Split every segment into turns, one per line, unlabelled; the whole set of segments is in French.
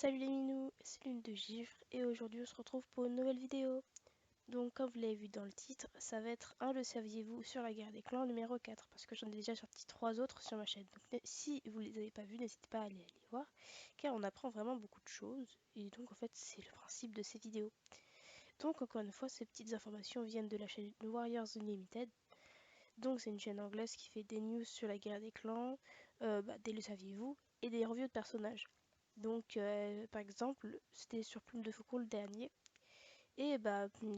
Salut les minous, c'est Lune de Givre et aujourd'hui on se retrouve pour une nouvelle vidéo. Donc comme vous l'avez vu dans le titre, ça va être un Le saviez-vous sur la guerre des clans numéro 4 parce que j'en ai déjà sorti 3 autres sur ma chaîne. Donc si vous les avez pas vus, n'hésitez pas à aller les voir car on apprend vraiment beaucoup de choses et donc en fait c'est le principe de ces vidéos. Donc encore une fois, ces petites informations viennent de la chaîne Warriors Unlimited. Donc c'est une chaîne anglaise qui fait des news sur la guerre des clans, des Le saviez-vous et des reviews de personnages. Donc, par exemple, c'était sur Plume de Faucon le dernier. Et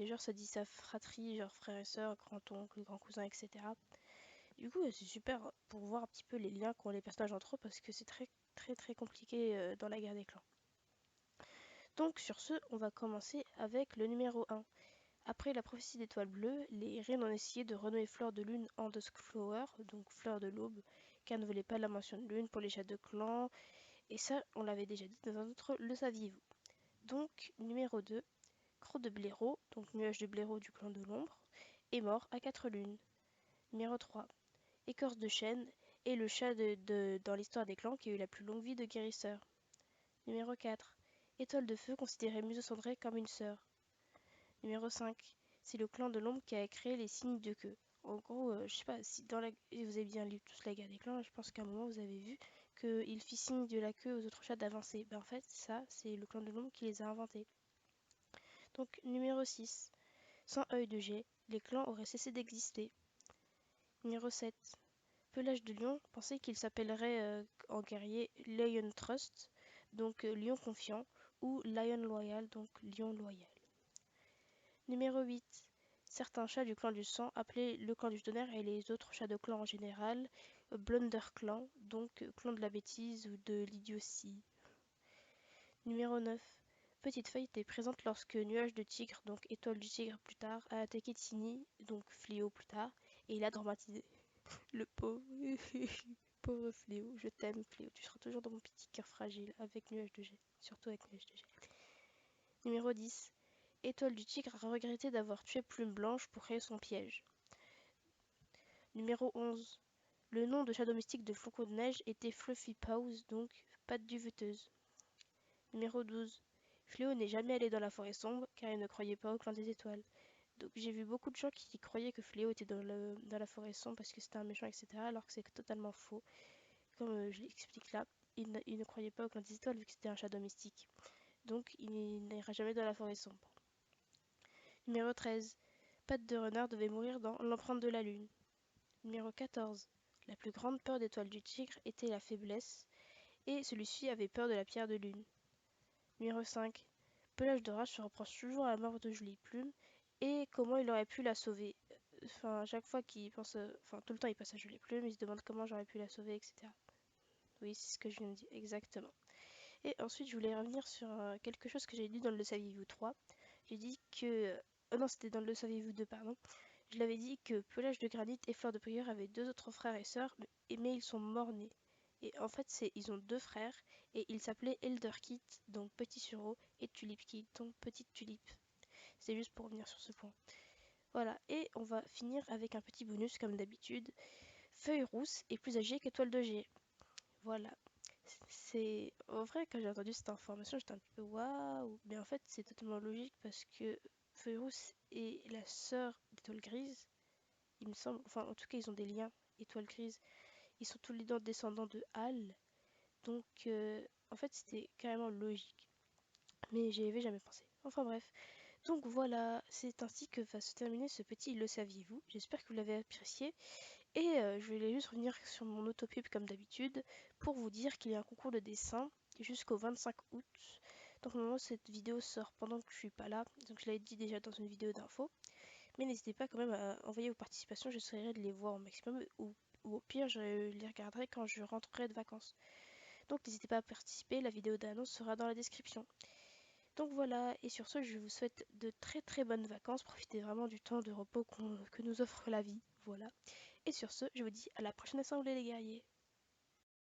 genre, ça dit sa fratrie, genre frère et sœur, grand-oncle, grand-cousin, etc. Du coup, c'est super pour voir un petit peu les liens qu'ont les personnages entre eux parce que c'est très compliqué dans la guerre des clans. Donc, sur ce, on va commencer avec le numéro 1. Après la prophétie d'étoile bleue, les reines ont essayé de renommer Fleur de Lune en Duskflower, donc Fleur de l'Aube, car ne voulait pas la mention de lune pour les chats de clan. Et ça, on l'avait déjà dit dans un autre Le saviez-vous. Donc, numéro 2, Croc de blaireau, donc nuage de blaireau du clan de l'ombre, est mort à 4 lunes. Numéro 3, Écorce de chêne est le chat dans l'histoire des clans qui a eu la plus longue vie de guérisseur. Numéro 4, Étoile de feu considérait Museau Cendré comme une sœur. Numéro 5, c'est le clan de l'ombre qui a créé les signes de queue. En gros, je sais pas si vous avez bien lu tous la guerre des clans, je pense qu'à un moment vous avez vu qu'il fit signe de la queue aux autres chats d'avancer. En fait, ça, c'est le clan de l'ombre qui les a inventés. Donc, numéro 6, sans œil de jet, les clans auraient cessé d'exister. Numéro 7, Pelage de lion pensait qu'il s'appellerait en guerrier Lion Trust, donc lion confiant, ou Lion Loyal, donc lion loyal. Numéro 8, certains chats du clan du sang, appelés le clan du tonnerre et les autres chats de clan en général, Blunder Clan, donc clan de la bêtise ou de l'idiotie. Numéro 9, Petite Feuille était présente lorsque Nuage de Tigre, donc Étoile du Tigre plus tard, a attaqué Tiny, donc Fléau plus tard, et il a dramatisé. Le pauvre, pauvre Fléau, je t'aime Fléau, tu seras toujours dans mon petit cœur fragile avec Nuage de Jet, surtout avec Nuage de Jet. Numéro 10, Étoile du Tigre a regretté d'avoir tué Plume Blanche pour créer son piège. Numéro 11, le nom de chat domestique de Flocon de Neige était Fluffy Paws, donc patte duveteuse. Numéro 12, Fléau n'est jamais allé dans la forêt sombre car il ne croyait pas au clan des étoiles. Donc j'ai vu beaucoup de gens qui croyaient que Fléau était dans la forêt sombre parce que c'était un méchant, etc. Alors que c'est totalement faux. Comme je l'explique là, il ne croyait pas au clan des étoiles vu que c'était un chat domestique. Donc il n'ira jamais dans la forêt sombre. Numéro 13, Patte de renard devait mourir dans L'empreinte de la lune. Numéro 14, la plus grande peur d'Étoile du Tigre était la faiblesse, et celui-ci avait peur de la pierre de lune. Numéro 5, Pelage de Rage se reproche toujours à la mort de Jolie Plume, et comment il aurait pu la sauver. Enfin, à chaque fois qu'il pense, enfin tout le temps il passe à Jolie Plume, il se demande comment j'aurais pu la sauver, etc. Oui, c'est ce que je viens de dire, exactement. Et ensuite, je voulais revenir sur quelque chose que j'ai dit dans le Saviez-vous 3. J'ai dit que... non, c'était dans le Saviez-vous 2, pardon. Je l'avais dit que Pelage de Granit et Fleur de Prieur avaient deux autres frères et sœurs, mais ils sont morts-nés. Et en fait, ils ont deux frères, et ils s'appelaient Elderkit, donc Petit Sureau, et Tulipkit, donc Petite Tulipe. C'est juste pour revenir sur ce point. Voilà, et on va finir avec un petit bonus comme d'habitude. Feuille rousse est plus âgée qu'Étoile de G. Voilà. C'est en vrai, quand j'ai entendu cette information, j'étais un petit peu waouh, mais en fait c'est totalement logique parce que Feuille rousse est la sœur d'Étoile grise, il me semble, enfin en tout cas ils ont des liens, Étoile grise, ils sont tous les deux descendants de Hal, donc en fait c'était carrément logique, mais j'y avais jamais pensé. Enfin bref, donc voilà, c'est ainsi que va se terminer ce petit Le saviez-vous, j'espère que vous l'avez apprécié. Et je voulais juste revenir sur mon autopub comme d'habitude pour vous dire qu'il y a un concours de dessin jusqu'au 25 août. Donc normalement cette vidéo sort pendant que je suis pas là, donc je l'avais dit déjà dans une vidéo d'info. Mais n'hésitez pas quand même à envoyer vos participations, j'essaierai de les voir au maximum ou au pire je les regarderai quand je rentrerai de vacances. Donc n'hésitez pas à participer, la vidéo d'annonce sera dans la description. Donc voilà, et sur ce, je vous souhaite de très bonnes vacances. Profitez vraiment du temps de repos que nous offre la vie. Voilà. Et sur ce, je vous dis à la prochaine assemblée les guerriers.